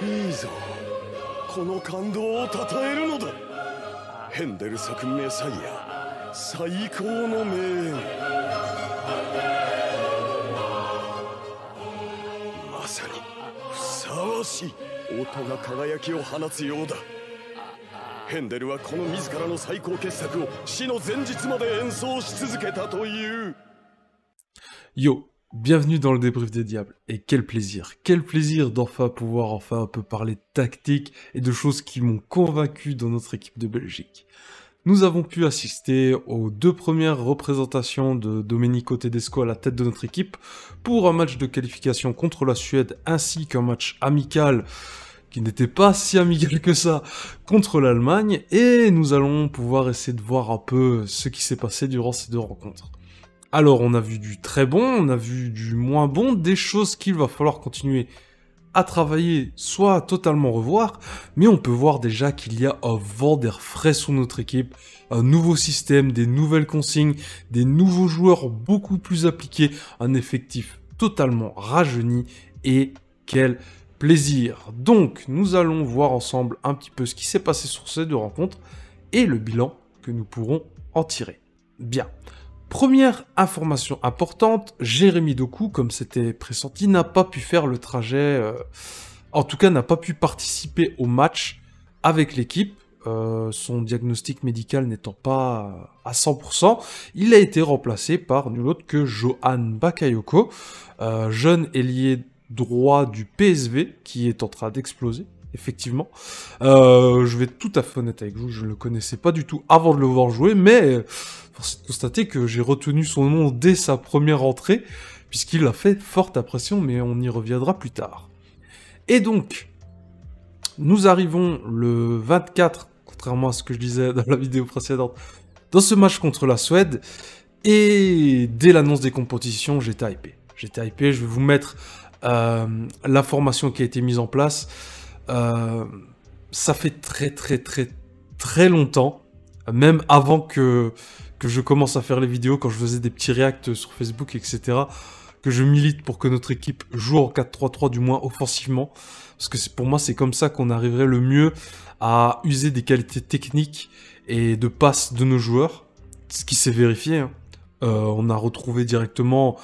いいぞ。この感動を称えるのだ。ヘンデル作メサイア、最高の名演。まさにふさわしい音が輝きを放つようだ。ヘンデルはこの自らの最高傑作を死の前日まで演奏し続けたという。Yo, bienvenue dans le débrief des diables, et quel plaisir d'enfin pouvoir enfin un peu parler de tactique et de choses qui m'ont convaincu dans notre équipe de Belgique. Nous avons pu assister aux 2 premières représentations de Domenico Tedesco à la tête de notre équipe pour un match de qualification contre la Suède ainsi qu'un match amical qui n'était pas si amical que ça contre l'Allemagne, et nous allons pouvoir essayer de voir un peu ce qui s'est passé durant ces 2 rencontres. Alors, on a vu du très bon, on a vu du moins bon, des choses qu'il va falloir continuer à travailler, soit totalement revoir, mais on peut voir déjà qu'il y a un vent d'air frais sur notre équipe, un nouveau système, des nouvelles consignes, des nouveaux joueurs beaucoup plus appliqués, un effectif totalement rajeuni, et quel plaisir. Donc, nous allons voir ensemble un petit peu ce qui s'est passé sur ces 2 rencontres, et le bilan que nous pourrons en tirer. Bien. Première information importante, Jérémy Doku, comme c'était pressenti, n'a pas pu faire le trajet, en tout cas n'a pas pu participer au match avec l'équipe, son diagnostic médical n'étant pas à 100%, il a été remplacé par nul autre que Johan Bakayoko, jeune ailier droit du PSV, qui est en train d'exploser. Effectivement, je vais être tout à fait honnête avec vous, je ne le connaissais pas du tout avant de le voir jouer, mais force est de constater que j'ai retenu son nom dès sa première entrée, puisqu'il a fait forte impression, mais on y reviendra plus tard. Et donc, nous arrivons le 24, contrairement à ce que je disais dans la vidéo précédente, dans ce match contre la Suède, et dès l'annonce des compétitions, j'étais hypé. J'étais hypé, je vais vous mettre la formation qui a été mise en place. Ça fait très longtemps, même avant que je commence à faire les vidéos, quand je faisais des petits reacts sur Facebook, etc., que je milite pour que notre équipe joue en 4-3-3, du moins offensivement, parce que pour moi c'est comme ça qu'on arriverait le mieux à user des qualités techniques et de passe de nos joueurs, ce qui s'est vérifié, hein. On a retrouvé directement,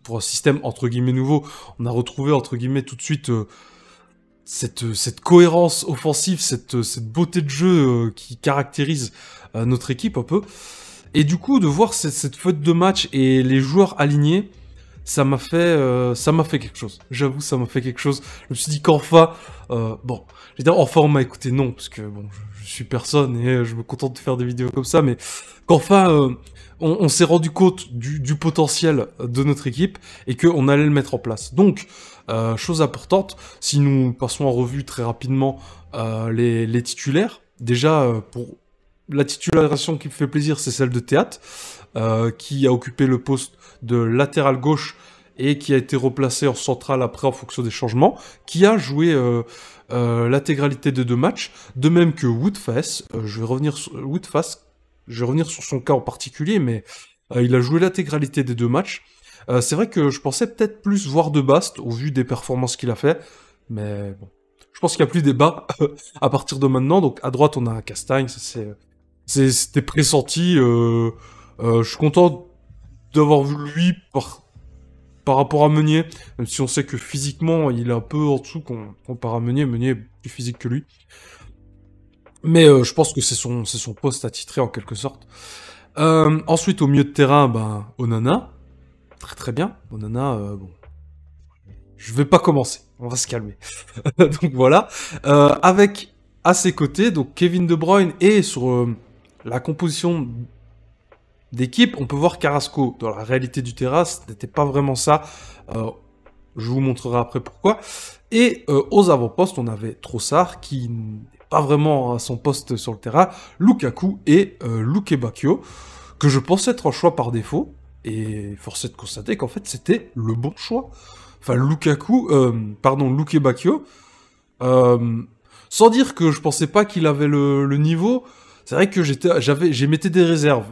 pour un système entre guillemets nouveau, on a retrouvé entre guillemets tout de suite cette cohérence offensive, cette beauté de jeu qui caractérise notre équipe un peu. Et du coup, de voir cette feuille de match et les joueurs alignés, ça m'a fait quelque chose. J'avoue, ça m'a fait quelque chose. Je me suis dit qu'enfin, bon, je vais dire enfin on m'a écouté, non, parce que bon, je suis personne et je me contente de faire des vidéos comme ça, mais qu'enfin on s'est rendu compte du potentiel de notre équipe et qu'on allait le mettre en place. Donc, chose importante, si nous passons en revue très rapidement les titulaires, déjà pour la titularisation qui me fait plaisir, c'est celle de Théâtre, qui a occupé le poste de latéral gauche et qui a été replacé en central après en fonction des changements, qui a joué l'intégralité des 2 matchs, de même que Woodface. Je vais revenir sur Woodface. Je vais revenir sur son cas en particulier, mais il a joué l'intégralité des 2 matchs. C'est vrai que je pensais peut-être plus voir De Bast, au vu des performances qu'il a fait, mais bon. Je pense qu'il n'y a plus débat à partir de maintenant. Donc à droite, on a Castagne, c'était pressenti. Je suis content d'avoir vu lui par rapport à Meunier, même si on sait que physiquement, il est un peu en dessous comparé à Meunier. Meunier est plus physique que lui. Mais je pense que c'est son poste attitré en quelque sorte. Ensuite, au milieu de terrain, ben, Onana. Très bien. Onana, bon. Je vais pas commencer. On va se calmer. Donc voilà. Avec, à ses côtés, donc Kevin De Bruyne, et sur la composition d'équipe, on peut voir Carrasco. Dans la réalité du terrain, ce n'était pas vraiment ça. Je vous montrerai après pourquoi. Et aux avant-postes, on avait Trossard, qui pas vraiment à son poste sur le terrain, Lukaku et Luke Bacchio, que je pensais être un choix par défaut, et force est de constater qu'en fait c'était le bon choix. Enfin, Luke Bacchio, Sans dire que je pensais pas qu'il avait le niveau, c'est vrai que j'émettais des réserves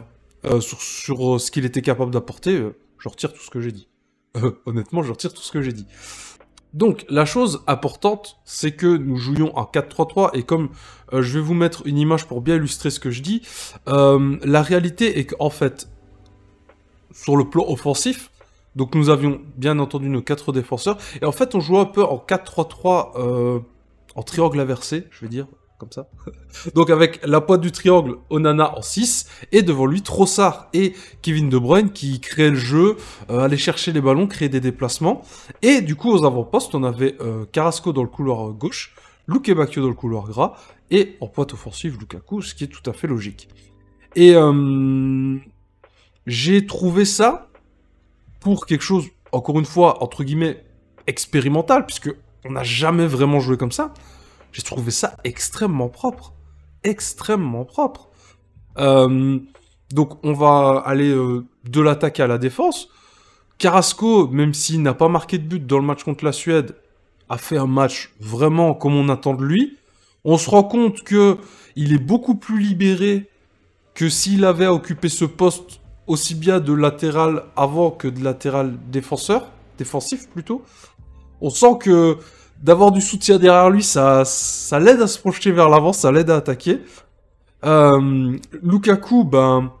sur ce qu'il était capable d'apporter. Je retire tout ce que j'ai dit. Honnêtement, je retire tout ce que j'ai dit. Donc, la chose importante, c'est que nous jouions en 4-3-3, et comme je vais vous mettre une image pour bien illustrer ce que je dis, la réalité est qu'en fait, sur le plan offensif, donc nous avions bien entendu nos 4 défenseurs, et en fait on jouait un peu en 4-3-3, en triangle inversé, je vais dire, comme ça. Donc avec la pointe du triangle, Onana en 6, et devant lui Trossard et Kevin De Bruyne qui créaient le jeu, allaient chercher les ballons, créer des déplacements, et du coup aux avant-postes on avait Carrasco dans le couloir gauche, Luke Bacchio dans le couloir gras, et en pointe offensive Lukaku, ce qui est tout à fait logique. Et j'ai trouvé ça pour quelque chose, encore une fois, entre guillemets, expérimental, puisque on n'a jamais vraiment joué comme ça. J'ai trouvé ça extrêmement propre. Extrêmement propre. Donc on va aller de l'attaque à la défense. Carrasco, même s'il n'a pas marqué de but dans le match contre la Suède, a fait un match vraiment comme on attend de lui. On se rend compte que il est beaucoup plus libéré que s'il avait occupé ce poste aussi bien de latéral avant que de latéral défensif plutôt. On sent que d'avoir du soutien derrière lui, ça l'aide à se projeter vers l'avant, ça l'aide à attaquer. Lukaku, ben...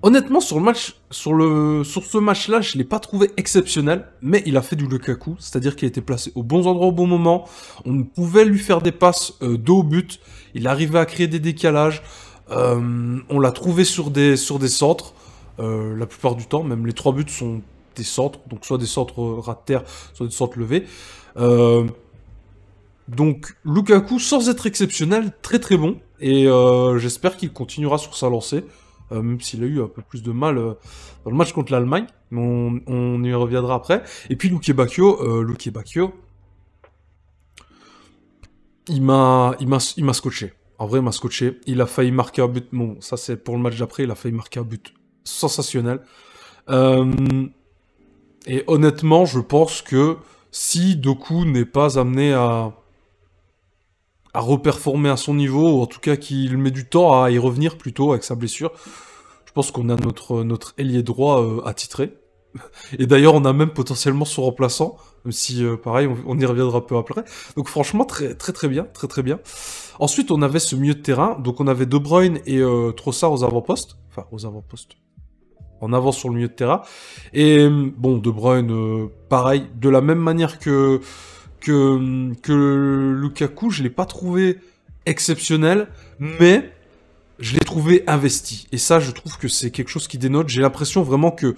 Honnêtement, sur ce match-là, je l'ai pas trouvé exceptionnel, mais il a fait du Lukaku, c'est-à-dire qu'il était placé aux bons endroits au bon moment, on pouvait lui faire des passes dos au but, il arrivait à créer des décalages, on l'a trouvé sur des centres, la plupart du temps, même les 3 buts sont des centres, donc soit des centres ras de terre, soit des centres levés. Donc Lukaku, sans être exceptionnel, très très bon, et j'espère qu'il continuera sur sa lancée. Même s'il a eu un peu plus de mal dans le match contre l'Allemagne, mais on y reviendra après. Et puis Luke Bacchio, il m'a scotché. En vrai, il m'a scotché. Il a failli marquer un but. Bon, ça c'est pour le match d'après. Il a failli marquer un but sensationnel. Et honnêtement, je pense que si Doku n'est pas amené à reperformer à son niveau, ou en tout cas qu'il met du temps à y revenir plutôt avec sa blessure, je pense qu'on a notre ailier droit attitré. Et d'ailleurs, on a même potentiellement son remplaçant, même si, pareil, on y reviendra un peu après. Donc franchement, très très très bien, très très bien. Ensuite, on avait ce milieu de terrain, donc on avait De Bruyne et Trossard aux avant-postes. Enfin, aux avant-postes. En avant sur le milieu de terrain. Et bon, De Bruyne, pareil, de la même manière que Lukaku, je l'ai pas trouvé exceptionnel, mais je l'ai trouvé investi. Et ça, je trouve que c'est quelque chose qui dénote. J'ai l'impression vraiment que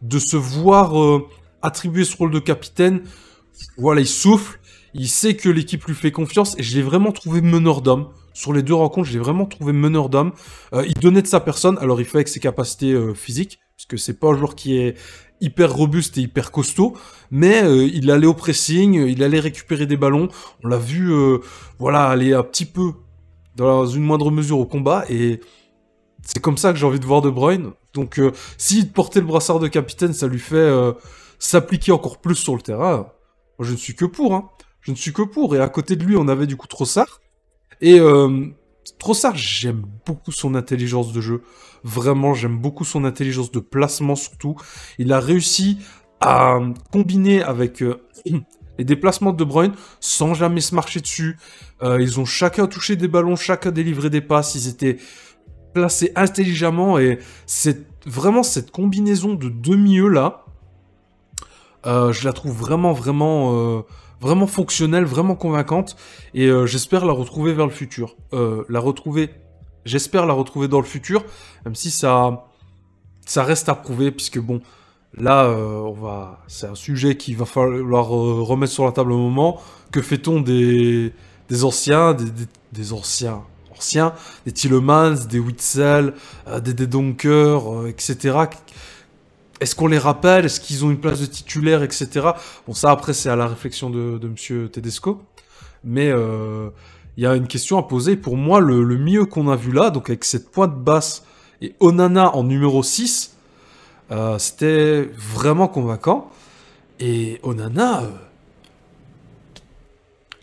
de se voir attribuer ce rôle de capitaine, voilà, il souffle, il sait que l'équipe lui fait confiance, et je l'ai vraiment trouvé meneur d'homme. Sur les 2 rencontres, je l'ai vraiment trouvé meneur d'homme. Il donnait de sa personne, alors il fait avec ses capacités physiques, parce que c'est pas un joueur qui est hyper robuste et hyper costaud, mais il allait au pressing, il allait récupérer des ballons, on l'a vu voilà, aller un petit peu dans une moindre mesure au combat, et c'est comme ça que j'ai envie de voir De Bruyne. Donc s'il portait le brassard de capitaine, ça lui fait s'appliquer encore plus sur le terrain. Moi je ne suis que pour, hein. Je ne suis que pour, et à côté de lui on avait du coup Trossard, et Trossard, j'aime beaucoup son intelligence de jeu. Vraiment, j'aime beaucoup son intelligence de placement surtout. Il a réussi à combiner avec les déplacements de De Bruyne sans jamais se marcher dessus. Ils ont chacun touché des ballons, chacun délivré des passes. Ils étaient placés intelligemment, et vraiment cette combinaison de 2 milieux là, je la trouve vraiment fonctionnelle, vraiment convaincante, et j'espère la retrouver vers le futur. J'espère la retrouver dans le futur, même si ça reste à prouver, puisque bon, là, c'est un sujet qu'il va falloir remettre sur la table au moment. Que fait-on des anciens, des anciens, des Tielemans, des Witsel, des Donker, etc. Est-ce qu'on les rappelle? Est-ce qu'ils ont une place de titulaire, etc. Bon, ça, après, c'est à la réflexion de Monsieur Tedesco. Mais il y a une question à poser. Pour moi, le mieux qu'on a vu là, donc avec cette pointe basse et Onana en numéro 6, c'était vraiment convaincant. Et Onana,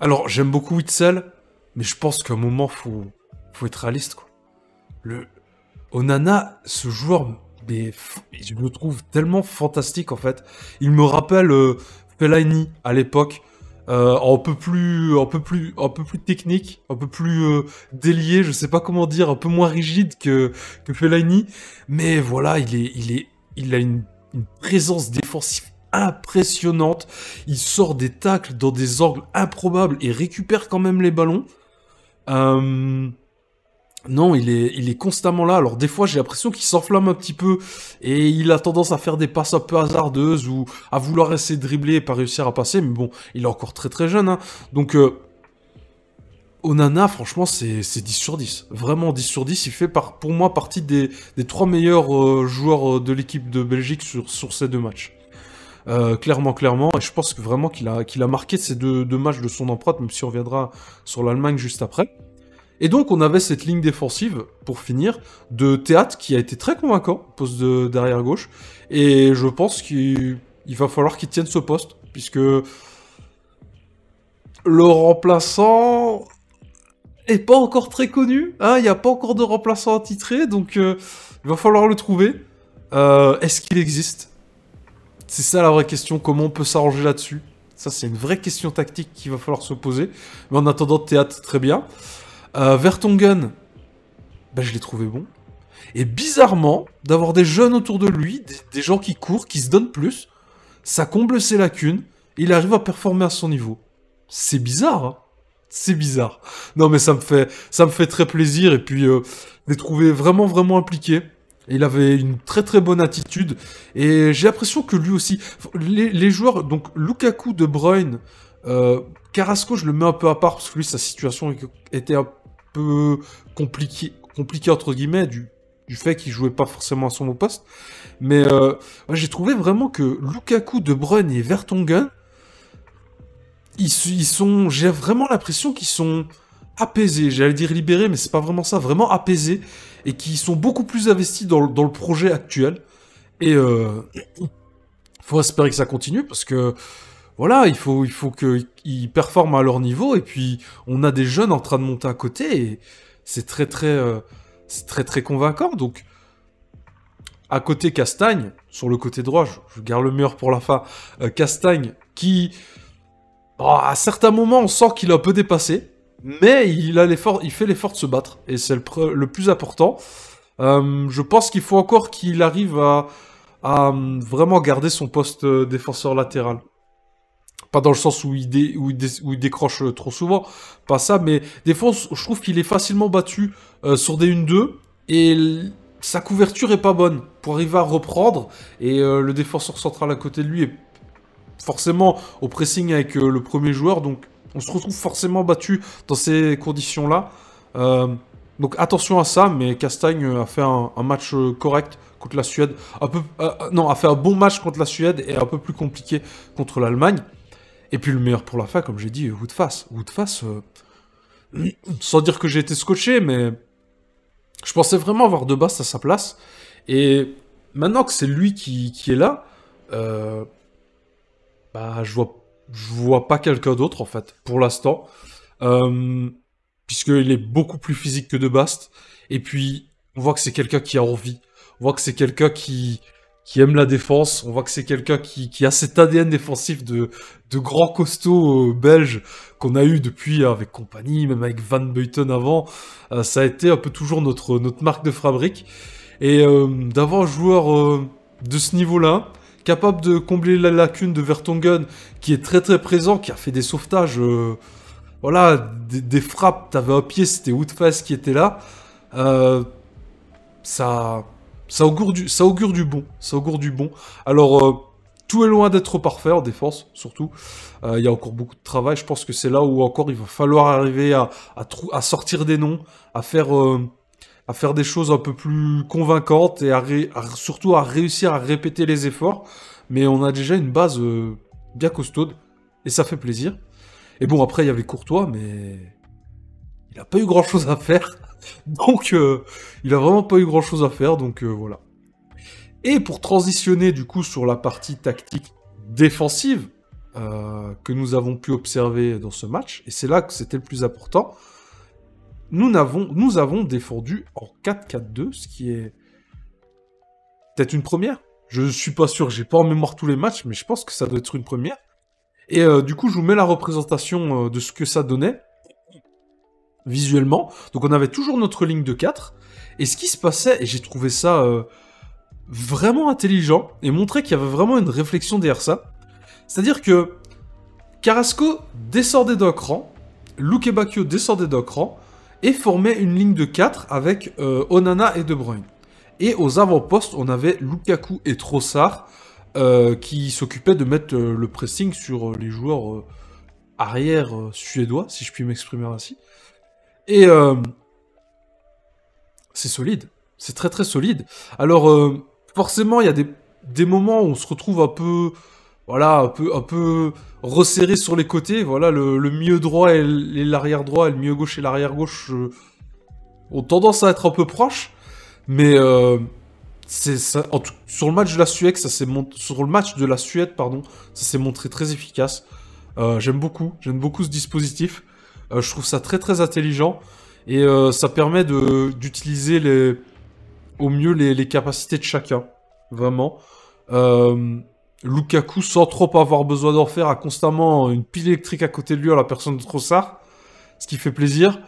Alors, j'aime beaucoup Witzel, mais je pense qu'à un moment, faut être réaliste, quoi. Onana, ce joueur, mais je le trouve tellement fantastique, en fait. Il me rappelle Fellaini, à l'époque, un peu plus technique, un peu plus délié, je sais pas comment dire, un peu moins rigide que Fellaini. Mais voilà, il a une présence défensive impressionnante. Il sort des tacles dans des angles improbables et récupère quand même les ballons. Non, il est constamment là. Alors des fois, j'ai l'impression qu'il s'enflamme un petit peu et il a tendance à faire des passes un peu hasardeuses ou à vouloir essayer de dribbler et pas réussir à passer. Mais bon, il est encore très très jeune, hein. Donc Onana, franchement, c'est 10 sur 10. Vraiment 10 sur 10. Il fait pour moi partie des 3 meilleurs joueurs de l'équipe de Belgique sur ces 2 matchs. Clairement. Et je pense que vraiment qu'il a marqué ces deux matchs de son empreinte, même si on reviendra sur l'Allemagne juste après. Et donc, on avait cette ligne défensive, pour finir, de Théâtre qui a été très convaincant, poste de derrière gauche. Et je pense qu'il va falloir qu'il tienne ce poste, puisque le remplaçant est pas encore très connu. Hein, il n'y a pas encore de remplaçant attitré, donc il va falloir le trouver. Est-ce qu'il existe? C'est ça la vraie question, comment on peut s'arranger là-dessus? Ça, c'est une vraie question tactique qu'il va falloir se poser. Mais en attendant, Théâtre, très bien. Vertonghen, ben, je l'ai trouvé bon. Et bizarrement, d'avoir des jeunes autour de lui, des gens qui courent, qui se donnent plus, ça comble ses lacunes, et il arrive à performer à son niveau. C'est bizarre, hein. C'est bizarre. Non mais ça me fait très plaisir, et puis je l'ai trouvé vraiment vraiment impliqué. Il avait une très très bonne attitude, et j'ai l'impression que lui aussi, les joueurs, donc Lukaku, De Bruyne, Carrasco, je le mets un peu à part, parce que lui, sa situation était un peu compliqué entre guillemets du fait qu'il jouait pas forcément à son poste, mais j'ai trouvé vraiment que Lukaku, De Bruyne et Vertonghen, j'ai vraiment l'impression qu'ils sont apaisés, j'allais dire libérés, mais c'est pas vraiment ça, vraiment apaisés, et qui sont beaucoup plus investis dans le projet actuel, et faut espérer que ça continue, parce que voilà, il faut qu'ils performent à leur niveau, et puis on a des jeunes en train de monter à côté, et c'est très très convaincant. Donc, à côté Castagne, sur le côté droit, je garde le meilleur pour la fin, Castagne, qui, à certains moments, on sent qu'il est un peu dépassé, mais il fait l'effort de se battre, et c'est le plus important. Je pense qu'il faut encore qu'il arrive à vraiment garder son poste défenseur latéral. Pas dans le sens où il décroche trop souvent, pas ça, mais des fois, je trouve qu'il est facilement battu sur des 1-2, et sa couverture est pas bonne pour arriver à reprendre, et le défenseur central à côté de lui est forcément au pressing avec le premier joueur, donc on se retrouve forcément battu dans ces conditions-là. Donc attention à ça, mais Castagne a fait un match correct contre la Suède, a fait un bon match contre la Suède et un peu plus compliqué contre l'Allemagne. Et puis le meilleur pour la fin, comme j'ai dit, Woodface. Woodface, sans dire que j'ai été scotché, mais je pensais vraiment avoir De Bast à sa place. Et maintenant que c'est lui qui est là, bah je vois pas quelqu'un d'autre en fait, pour l'instant. Puisqu'il est beaucoup plus physique que De Bast. Et puis, on voit que c'est quelqu'un qui a envie. On voit que c'est quelqu'un qui aime la défense. On voit que c'est quelqu'un qui a cet ADN défensif de grands costauds belges qu'on a eu depuis avec compagnie, même avec Van Buiten avant. Ça a été un peu toujours notre marque de fabrique. Et d'avoir un joueur de ce niveau-là, capable de combler la lacune de Vertonghen, qui est très très présent, qui a fait des sauvetages... voilà, des frappes, t'avais un pied, c'était Woodface qui était là. Ça augure du bon. Ça augure du bon. Alors, tout est loin d'être parfait en défense, surtout. Il y a encore beaucoup de travail. Je pense que c'est là où encore il va falloir arriver à sortir des noms, à faire des choses un peu plus convaincantes et surtout à réussir à répéter les efforts. Mais on a déjà une base bien costaude et ça fait plaisir. Et bon, après, il y avait Courtois, mais il n'a pas eu grand-chose à faire. Donc, il a vraiment pas eu grand-chose à faire, donc voilà. Et pour transitionner, du coup, sur la partie tactique défensive, que nous avons pu observer dans ce match, et c'est là que c'était le plus important, nous avons défendu en 4-4-2, ce qui est peut-être une première. Je suis pas sûr, j'ai pas en mémoire tous les matchs, mais je pense que ça doit être une première. Et du coup, je vous mets la représentation de ce que ça donnait, visuellement. Donc on avait toujours notre ligne de 4, et ce qui se passait, et j'ai trouvé ça vraiment intelligent, et montrait qu'il y avait vraiment une réflexion derrière ça, c'est-à-dire que Carrasco descendait d'un cran, Luque Bacchio descendait d'un cran, et formait une ligne de 4 avec Onana et De Bruyne. Et aux avant-postes, on avait Lukaku et Trossard qui s'occupaient de mettre le pressing sur les joueurs arrière suédois, si je puis m'exprimer ainsi. Et c'est solide. C'est très très solide. Alors, forcément, il y a des moments où on se retrouve un peu... Voilà, un peu resserré sur les côtés. Voilà, le milieu droit et l'arrière droit, et le milieu gauche et l'arrière gauche ont tendance à être un peu proches. Mais sur le match de la Suède, ça s'est montré très efficace. J'aime beaucoup ce dispositif. Je trouve ça très très intelligent et ça permet d'utiliser au mieux les capacités de chacun, vraiment. Lukaku, sans trop avoir besoin d'en faire, a constamment une pile électrique à côté de lui à la personne de Trossard, ce qui fait plaisir.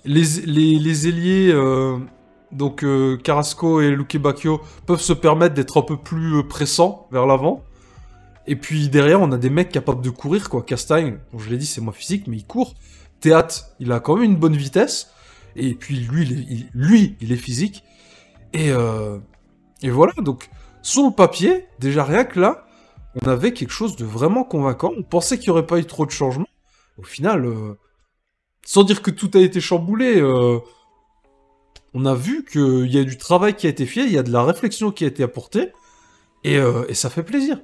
Les ailiers, donc Carrasco et Luque Bacchio, peuvent se permettre d'être un peu plus pressants vers l'avant. Et puis derrière, on a des mecs capables de courir, quoi. Castagne, bon, je l'ai dit, c'est moins physique, mais il court. Théat, il a quand même une bonne vitesse. Et puis lui, il est physique. Et voilà, donc, sur le papier, déjà rien que là, on avait quelque chose de vraiment convaincant. On pensait qu'il n'y aurait pas eu trop de changements. Au final, sans dire que tout a été chamboulé, on a vu qu'il y a du travail qui a été fait, il y a de la réflexion qui a été apportée, et ça fait plaisir.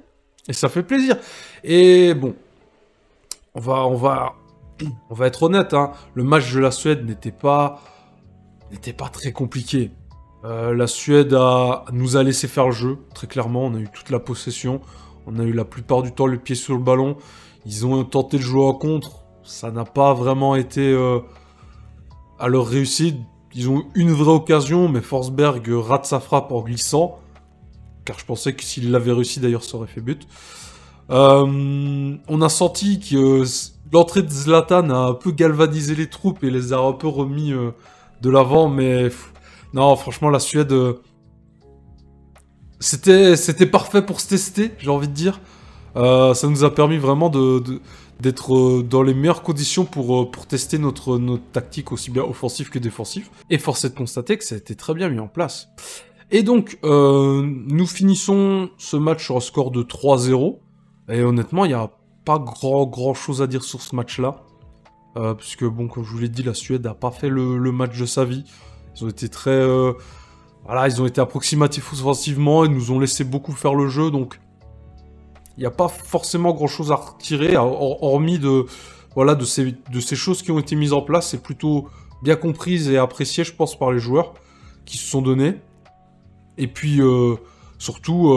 Et ça fait plaisir. Et bon, on va être honnête, hein, le match de la Suède n'était pas très compliqué. La Suède nous a laissé faire le jeu, très clairement. On a eu toute la possession. On a eu la plupart du temps le pied sur le ballon. Ils ont tenté de jouer en contre. Ça n'a pas vraiment été à leur réussite. Ils ont eu une vraie occasion, mais Forsberg rate sa frappe en glissant. Car je pensais que s'il l'avait réussi, d'ailleurs, ça aurait fait but. On a senti que l'entrée de Zlatan a un peu galvanisé les troupes et les a un peu remis de l'avant, mais... Non, franchement, la Suède... C'était parfait pour se tester, j'ai envie de dire. Ça nous a permis vraiment d'être dans les meilleures conditions pour tester notre tactique aussi bien offensive que défensive. Et force est de constater que ça a été très bien mis en place. Et donc, nous finissons ce match sur un score de 3-0. Et honnêtement, il n'y a pas grand chose à dire sur ce match-là. Puisque, bon, comme je vous l'ai dit, la Suède n'a pas fait le match de sa vie. Ils ont été ils ont été approximatifs offensivement et nous ont laissé beaucoup faire le jeu. Donc, il n'y a pas forcément grand-chose à retirer, hormis de ces choses qui ont été mises en place. C'est plutôt bien comprise et apprécié, je pense, par les joueurs qui se sont donnés. Et puis, surtout,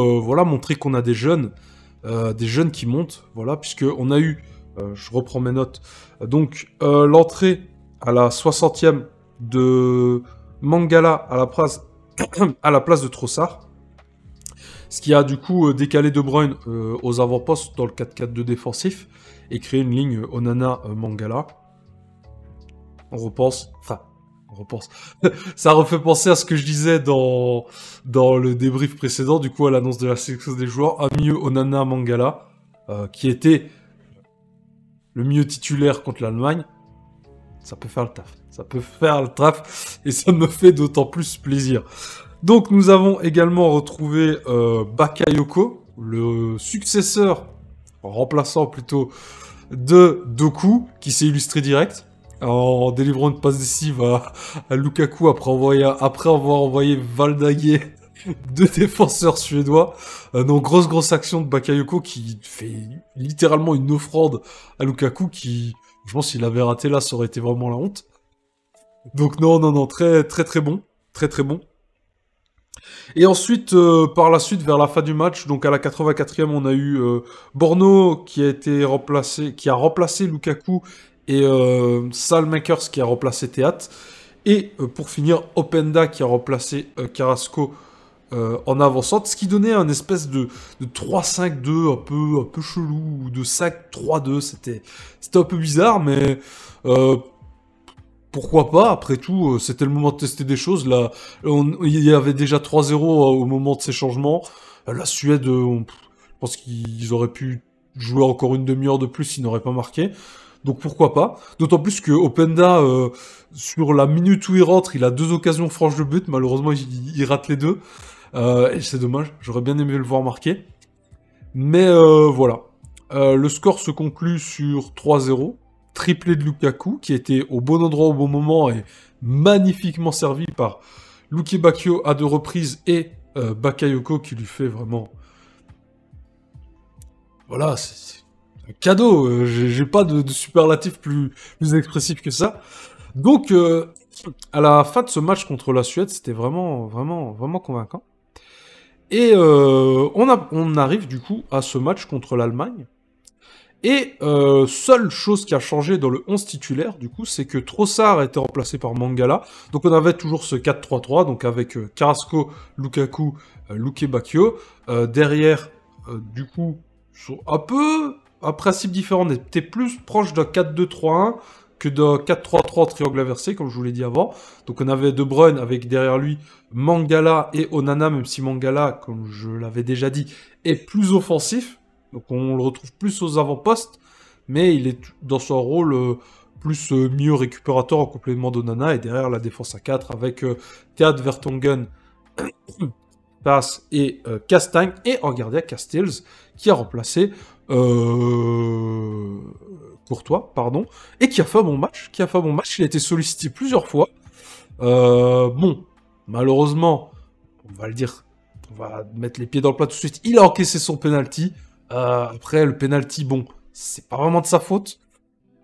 montrer qu'on a des jeunes qui montent, voilà, puisqu'on a eu, je reprends mes notes, donc l'entrée à la 60e de Mangala à la place de Trossard, ce qui a du coup décalé De Bruyne aux avant-postes dans le 4-4-2 défensif et créé une ligne Onana-Mangala. On repense. Ça refait penser à ce que je disais dans le débrief précédent, du coup à l'annonce de la sélection des joueurs, un milieu Onana-Mangala, qui était le milieu titulaire contre l'Allemagne. Ça peut faire le taf. Ça peut faire le taf, et ça me fait d'autant plus plaisir. Donc nous avons également retrouvé Bakayoko, le successeur, remplaçant plutôt, de Doku, qui s'est illustré direct, en délivrant une passe décisive à Lukaku après avoir envoyé Valdaguer, deux défenseurs suédois. Donc grosse action de Bakayoko qui fait littéralement une offrande à Lukaku qui, je pense, s'il avait raté là, ça aurait été vraiment la honte. Donc non, très bon. Très bon. Et ensuite, par la suite, vers la fin du match, donc à la 84e, on a eu Borno qui a remplacé Lukaku et Salmakers qui a remplacé Théat. Et pour finir, Openda qui a remplacé Carrasco en avançante, ce qui donnait un espèce de 3-5-2 un peu chelou, ou de 5-3-2, c'était un peu bizarre, mais pourquoi pas, après tout, c'était le moment de tester des choses, là, il y avait déjà 3-0 au moment de ces changements, la Suède, je pense qu'ils auraient pu jouer encore une demi-heure de plus s'ils n'auraient pas marqué, donc pourquoi pas, d'autant plus que Openda, sur la minute où il rentre, il a 2 occasions franches de but, malheureusement il rate les 2, et c'est dommage, j'aurais bien aimé le voir marquer. Mais voilà. Le score se conclut sur 3-0. Triplé de Lukaku, qui était au bon endroit au bon moment et magnifiquement servi par Luke Bacchio à 2 reprises et Bakayoko qui lui fait vraiment... Voilà, c'est un cadeau. J'ai pas de superlatif plus expressif que ça. Donc, à la fin de ce match contre la Suède, c'était vraiment convaincant. Et on arrive du coup à ce match contre l'Allemagne. Et seule chose qui a changé dans le 11 titulaire, du coup, c'est que Trossard a été remplacé par Mangala. Donc on avait toujours ce 4-3-3, donc avec Carrasco, Lukaku, Luke Bacchio. Derrière, du coup, un principe différent, on était plus proche d'un 4-2-3-1 que d'un 4-3-3 triangle inversé, comme je vous l'ai dit avant. Donc on avait De Bruyne avec derrière lui Mangala et Onana, même si Mangala, comme je l'avais déjà dit, est plus offensif. Donc on le retrouve plus aux avant-postes, mais il est dans son rôle plus milieu récupérateur en complément d'Onana, et derrière la défense à 4 avec Théat, Vertonghen, Pass et Castagne, et en gardien Castells, qui a remplacé Courtois, pardon, et qui a fait un bon match, il a été sollicité plusieurs fois. Bon, malheureusement, on va le dire, on va mettre les pieds dans le plat tout de suite, il a encaissé son penalty. Après, le penalty, bon, c'est pas vraiment de sa faute.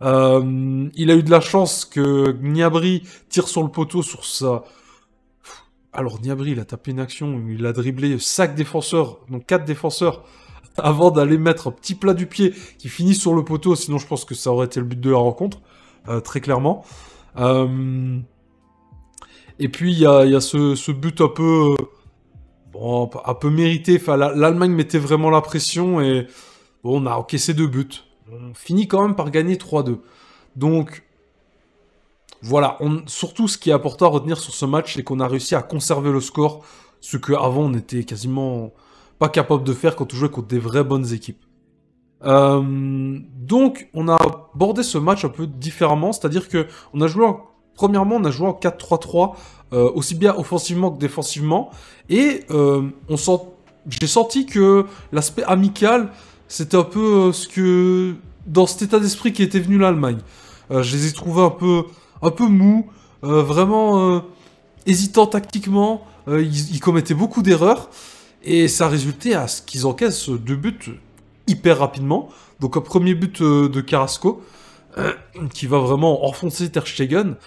Il a eu de la chance que Gnabry tire sur le poteau sur sa... Alors, Gnabry, il a tapé une action, il a dribblé 5 défenseurs, donc 4 défenseurs, avant d'aller mettre un petit plat du pied qui finit sur le poteau, sinon je pense que ça aurait été le but de la rencontre, très clairement. Et puis, il y a ce but un peu... Bon, un peu mérité. Enfin, l'Allemagne mettait vraiment la pression et bon, on a encaissé 2 buts. On finit quand même par gagner 3-2. Donc, voilà. Surtout, ce qui est important à retenir sur ce match, c'est qu'on a réussi à conserver le score. Ce qu'avant, on était quasiment pas capable de faire quand on jouait contre des vraies bonnes équipes. Donc, on a abordé ce match un peu différemment. C'est-à-dire que premièrement, on a joué en 4-3-3, aussi bien offensivement que défensivement. Et j'ai senti que l'aspect amical, c'était un peu dans cet état d'esprit qui était venu l'Allemagne. Je les ai trouvés un peu mous, vraiment hésitants tactiquement. Ils commettaient beaucoup d'erreurs. Et ça a résulté à ce qu'ils encaissent 2 buts hyper rapidement. Donc un premier but de Carrasco, qui va vraiment enfoncer Ter Stegen.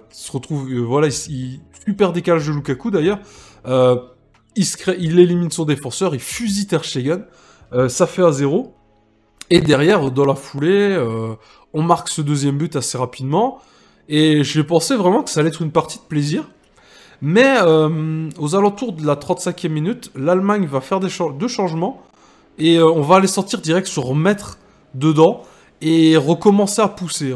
Se retrouve, voilà, super décalage de Lukaku d'ailleurs. Il élimine son défenseur, il fusille Ter Stegen. Ça fait 1-0. Et derrière, dans la foulée, on marque ce deuxième but assez rapidement. Et je pensais vraiment que ça allait être une partie de plaisir. Mais aux alentours de la 35e minute, l'Allemagne va faire 2 changements. Et on va les sortir direct se remettre dedans. Et recommencer à pousser.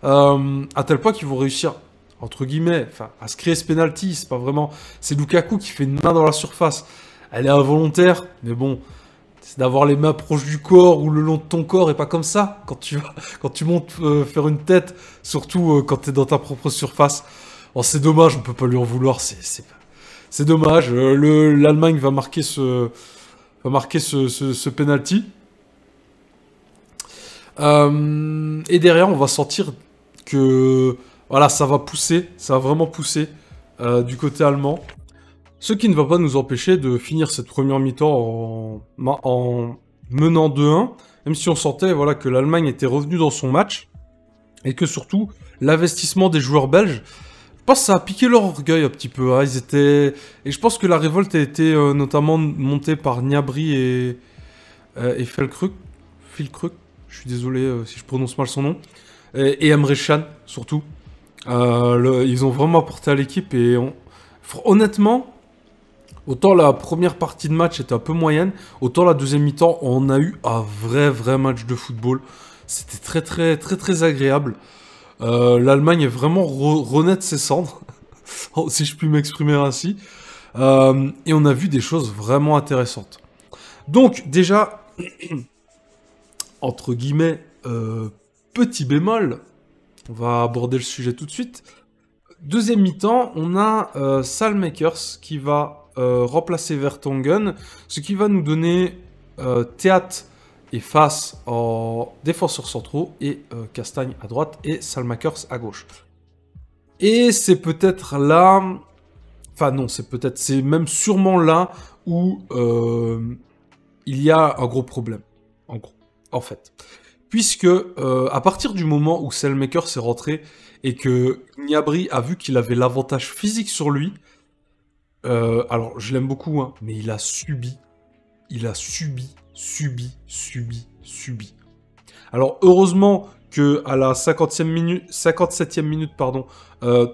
À tel point qu'ils vont réussir, entre guillemets, à se créer ce penalty. C'est pas vraiment... C'est Lukaku qui fait une main dans la surface. Elle est involontaire, mais bon... C'est d'avoir les mains proches du corps ou le long de ton corps et pas comme ça quand tu montes faire une tête, surtout quand t'es dans ta propre surface. Oh, c'est dommage, on peut pas lui en vouloir, c'est dommage. L'Allemagne va marquer ce penalty. Et derrière, on va sentir que voilà, ça va vraiment pousser du côté allemand. Ce qui ne va pas nous empêcher de finir cette première mi-temps en menant 2-1, même si on sentait voilà, que l'Allemagne était revenue dans son match, et que surtout, l'investissement des joueurs belges, pense que ça a piqué leur orgueil un petit peu. Hein. Ils étaient... Et je pense que la révolte a été notamment montée par Niabri et Felkruk. Filkruk, je suis désolé si je prononce mal son nom. Et Emre Can, surtout. Ils ont vraiment apporté à l'équipe et honnêtement, autant la première partie de match était un peu moyenne, autant la deuxième mi-temps, on a eu un vrai match de football. C'était très agréable. L'Allemagne est vraiment renaître ses cendres, si je puis m'exprimer ainsi. Et on a vu des choses vraiment intéressantes. Donc déjà, entre guillemets, petit bémol, on va aborder le sujet tout de suite. Deuxième mi-temps, on a Salmakers qui va remplacer Vertonghen, ce qui va nous donner Theat et Fass en défenseurs centraux et Castagne à droite et Salmakers à gauche. Et c'est peut-être là, enfin non, c'est même sûrement là où il y a un gros problème, en fait. Puisque à partir du moment où Salmakers est rentré et que Niabri a vu qu'il avait l'avantage physique sur lui, alors je l'aime beaucoup, hein, mais il a subi. Alors heureusement que à la 57e minute,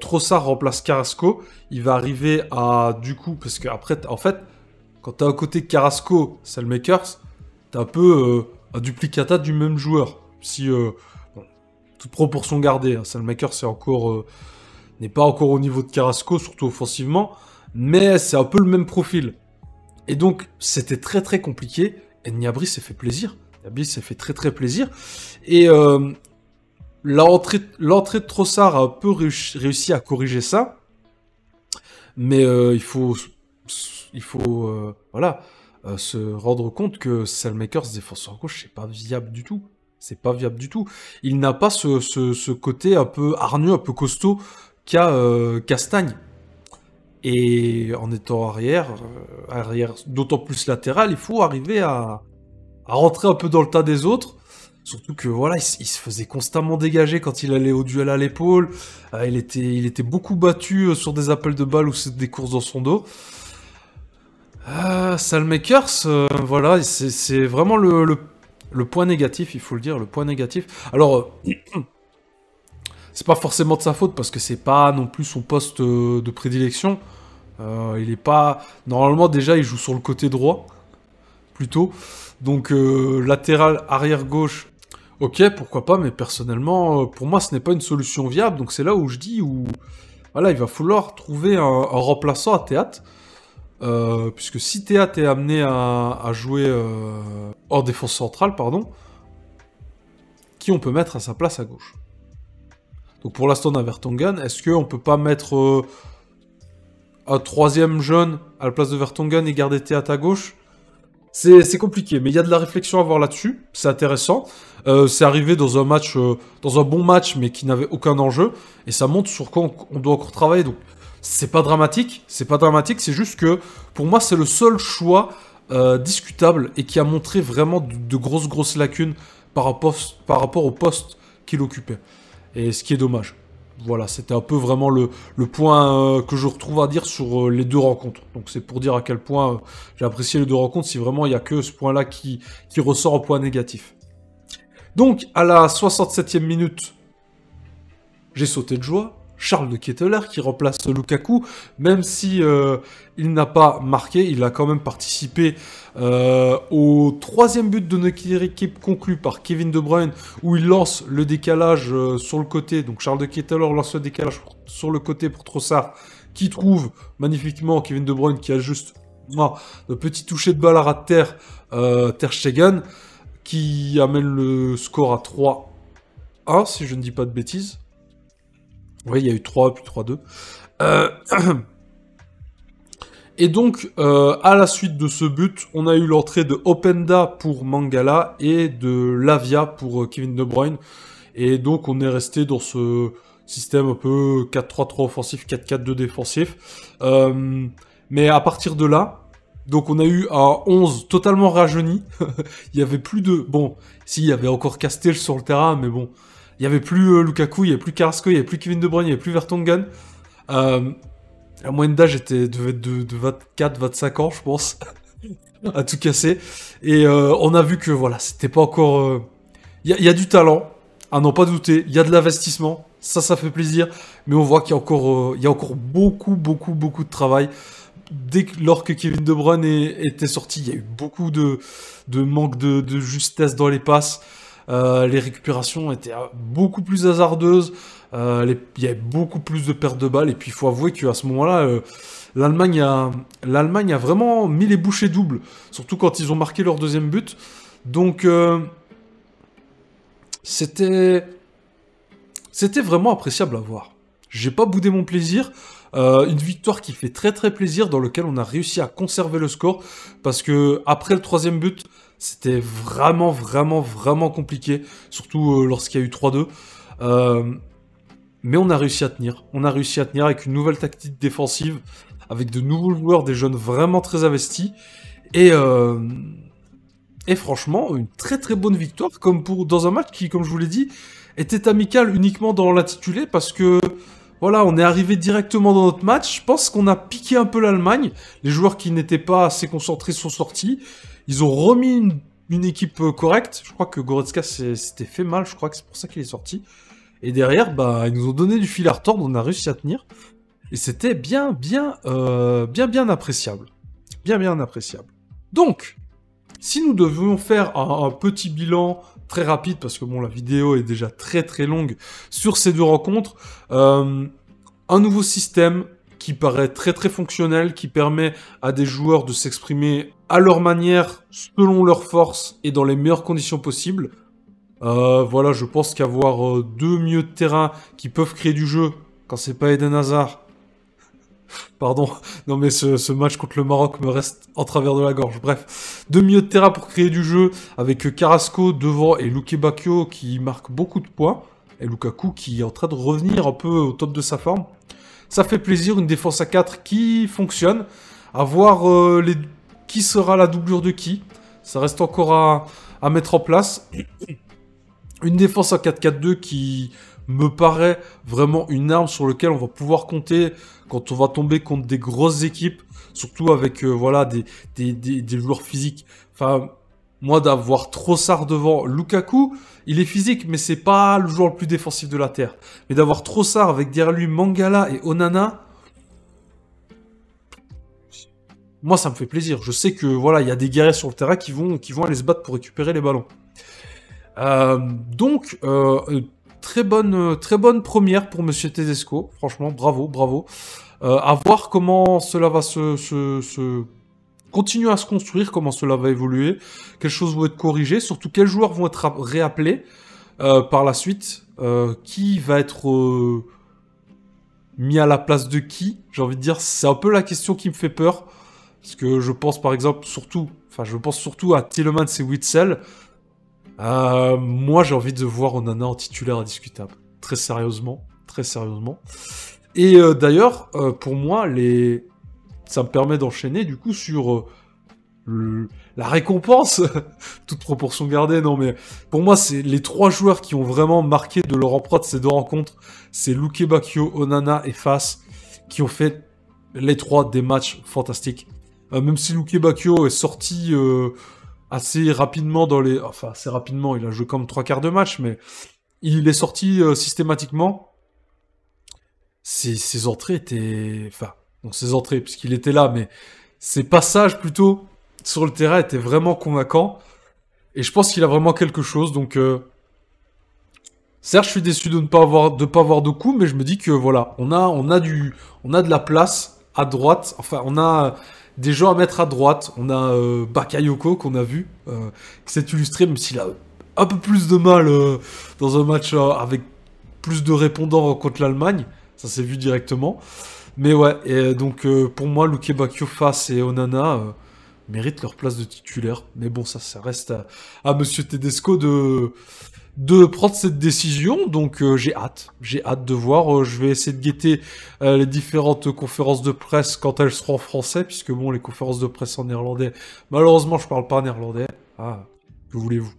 Trossard remplace Carrasco. Il va arriver à, du coup, parce qu'après, en fait, quand t'as à côté de Carrasco, Salmakers, t'as un peu un duplicata du même joueur. Si, bon, toute proportion gardée, hein, Salmakers n'est pas encore au niveau de Carrasco, surtout offensivement, mais c'est un peu le même profil. Et donc, c'était très compliqué, et Niabri s'est fait plaisir. Niabri s'est fait très plaisir. Et l'entrée de Trossard a un peu réussi à corriger ça, mais il faut se rendre compte que Salmakers, défenseur gauche, c'est pas viable du tout. C'est pas viable du tout. Il n'a pas ce côté un peu hargneux, un peu costaud qu'a Castagne. Et en étant arrière d'autant plus latéral, il faut arriver à rentrer un peu dans le tas des autres. Surtout que voilà, il se faisait constamment dégager quand il allait au duel à l'épaule. Il était beaucoup battu sur des appels de balles ou des courses dans son dos. Salmakers, voilà, c'est vraiment le point négatif, il faut le dire, le point négatif. Alors, c'est pas forcément de sa faute parce que c'est pas non plus son poste de prédilection. Il est pas... Normalement, déjà, il joue sur le côté droit, plutôt. Donc, latéral arrière gauche, ok, pourquoi pas, mais personnellement, pour moi, ce n'est pas une solution viable. Donc, c'est là où je dis, voilà, il va falloir trouver un remplaçant à Theat. Puisque si Theat est amené à jouer hors défense centrale, qui on peut mettre à sa place à gauche? Donc pour l'instant on a Vertonghen, est-ce qu'on peut pas mettre un troisième jeune à la place de Vertonghen et garder Theat à gauche? C'est compliqué, mais il y a de la réflexion à avoir là-dessus, c'est intéressant. C'est arrivé dans un match, dans un bon match, mais qui n'avait aucun enjeu, et ça montre sur quoi on doit encore travailler, donc c'est pas dramatique, c'est juste que, pour moi, c'est le seul choix discutable, et qui a montré vraiment de grosses lacunes par rapport au poste qu'il occupait. Et ce qui est dommage. Voilà, c'était un peu vraiment le point que je retrouve à dire sur les deux rencontres. Donc c'est pour dire à quel point j'ai apprécié les deux rencontres, si vraiment il n'y a que ce point-là qui ressort en point négatif. Donc, à la 67e minute, j'ai sauté de joie. Charles de Ketteler qui remplace Lukaku, même si il n'a pas marqué, il a quand même participé au troisième but de notre équipe conclu par Kevin De Bruyne, où il lance le décalage sur le côté. Donc Charles de Ketteler lance le décalage sur le côté pour Trossard, qui trouve magnifiquement Kevin De Bruyne qui a juste un petit toucher de balle à ras de terre, Ter Stegen, qui amène le score à 3-1, si je ne dis pas de bêtises. Oui, il y a eu 3, puis 3-2. Et donc, à la suite de ce but, on a eu l'entrée de Openda pour Mangala et de Lavia pour Kevin De Bruyne. Et donc, on est resté dans ce système un peu 4-3-3 offensif, 4-4-2 défensif. Mais à partir de là, donc on a eu un 11 totalement rajeuni. Il y avait plus de... Bon, si, il y avait encore Castel sur le terrain, mais bon... Il n'y avait plus Lukaku, il n'y avait plus Carrasco, il n'y avait plus Kevin De Bruyne, il n'y avait plus Vertonghen. Euh, la moyenne d'âge devait être de 24-25 ans, je pense, à tout casser. Et on a vu que voilà, c'était pas encore... Il y a du talent, à n'en pas douter. Il y a de l'investissement, ça fait plaisir. Mais on voit qu'il y a encore beaucoup de travail. Lors que Kevin De Bruyne était sorti, il y a eu beaucoup de manque de justesse dans les passes. Les récupérations étaient beaucoup plus hasardeuses. Il y avait beaucoup plus de pertes de balles. Et puis il faut avouer qu'à ce moment-là, l'Allemagne a vraiment mis les bouchées doubles. Surtout quand ils ont marqué leur deuxième but. Donc c'était vraiment appréciable à voir. J'ai pas boudé mon plaisir. Une victoire qui fait très plaisir, dans lequel on a réussi à conserver le score, parce que après le troisième but, c'était vraiment compliqué, surtout lorsqu'il y a eu 3-2. Mais on a réussi à tenir. On a réussi à tenir avec une nouvelle tactique défensive, avec de nouveaux joueurs, des jeunes vraiment très investis. Et franchement, une très bonne victoire, dans un match qui, comme je vous l'ai dit, était amical uniquement dans l'intitulé, parce que voilà, on est arrivé directement dans notre match. Je pense qu'on a piqué un peu l'Allemagne. Les joueurs qui n'étaient pas assez concentrés sont sortis. Ils ont remis une équipe correcte. Je crois que Goretzka s'était fait mal. Je crois que c'est pour ça qu'il est sorti. Et derrière, bah, ils nous ont donné du fil à retordre. On a réussi à tenir. Et c'était bien appréciable. Bien appréciable. Donc, si nous devions faire un petit bilan très rapide, parce que bon, la vidéo est déjà très longue sur ces deux rencontres, un nouveau système qui paraît très fonctionnel, qui permet à des joueurs de s'exprimer à leur manière, selon leurs forces et dans les meilleures conditions possibles. Voilà, je pense qu'avoir deux milieux de terrain qui peuvent créer du jeu, quand c'est pas Eden Hazard... Pardon, non mais ce match contre le Maroc me reste en travers de la gorge. Bref, deux milieux de terrain pour créer du jeu, avec Carrasco devant et Luke Bacchio qui marque beaucoup de points, et Lukaku qui est en train de revenir un peu au top de sa forme. Ça fait plaisir, une défense à 4 qui fonctionne. À voir qui sera la doublure de qui. Ça reste encore à mettre en place. Une défense à 4-4-2 qui me paraît vraiment une arme sur laquelle on va pouvoir compter quand on va tomber contre des grosses équipes, surtout avec voilà des joueurs physiques. Enfin, moi d'avoir Trossard devant Lukaku, il est physique, mais c'est pas le joueur le plus défensif de la terre. Mais d'avoir Trossard avec derrière lui Mangala et Onana, moi ça me fait plaisir. Je sais que voilà, il y a des guerriers sur le terrain qui vont aller se battre pour récupérer les ballons. Donc très bonne première pour Monsieur Tedesco. Franchement, bravo. À voir comment cela va se continuer à se construire, comment cela va évoluer, quelles choses vont être corrigées, surtout quels joueurs vont être réappelés par la suite, qui va être mis à la place de qui. J'ai envie de dire, c'est un peu la question qui me fait peur, parce que je pense par exemple surtout à Tielemans et Witsel. Moi, j'ai envie de voir Onana en titulaire indiscutable. Très sérieusement. Et d'ailleurs, pour moi, ça me permet d'enchaîner du coup sur la récompense. Toute proportion gardée, non mais... Pour moi, c'est les trois joueurs qui ont vraiment marqué de leur empreinte ces deux rencontres. C'est Luke Bacchio, Onana et Fass, qui ont fait les trois des matchs fantastiques. Même si Luke Bacchio est sorti... assez rapidement assez rapidement, il a joué comme 3/4 de match, mais il est sorti systématiquement. Ses entrées étaient... Enfin, non, ses entrées, puisqu'il était là, mais ses passages, plutôt, sur le terrain étaient vraiment convaincants. Et je pense qu'il a vraiment quelque chose, donc... Certes, je suis déçu de ne pas avoir de coup, mais je me dis que, voilà, on a de la place à droite. Enfin, on a... des gens à mettre à droite. On a Bakayoko qu'on a vu, qui s'est illustré, même s'il a un peu plus de mal dans un match avec plus de répondants contre l'Allemagne. Ça s'est vu directement. Mais ouais, et donc pour moi, Luke Bacchio, Fass et Onana méritent leur place de titulaire. Mais bon, ça reste à Monsieur Tedesco de prendre cette décision, donc j'ai hâte de voir. Je vais essayer de guetter les différentes conférences de presse quand elles seront en français, puisque bon, les conférences de presse en néerlandais, malheureusement je parle pas néerlandais. Ah, que voulez-vous?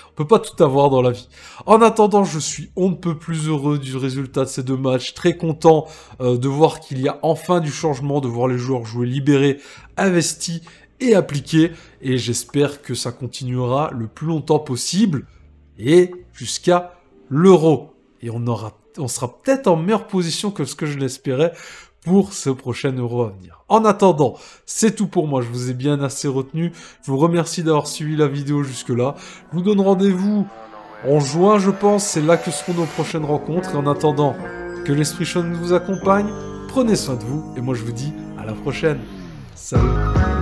On peut pas tout avoir dans la vie. En attendant, je suis on ne peut plus heureux du résultat de ces 2 matchs. Très content de voir qu'il y a enfin du changement, de voir les joueurs jouer libérés, investis et appliqués. Et j'espère que ça continuera le plus longtemps possible et jusqu'à l'Euro. Et on sera peut-être en meilleure position que ce que je l'espérais pour ce prochain Euro à venir. En attendant, c'est tout pour moi, je vous ai bien assez retenu. Je vous remercie d'avoir suivi la vidéo jusque-là. Je vous donne rendez-vous en juin, je pense, c'est là que seront nos prochaines rencontres. Et en attendant, que l'Esprit Shonen vous accompagne, prenez soin de vous, et moi je vous dis à la prochaine. Salut!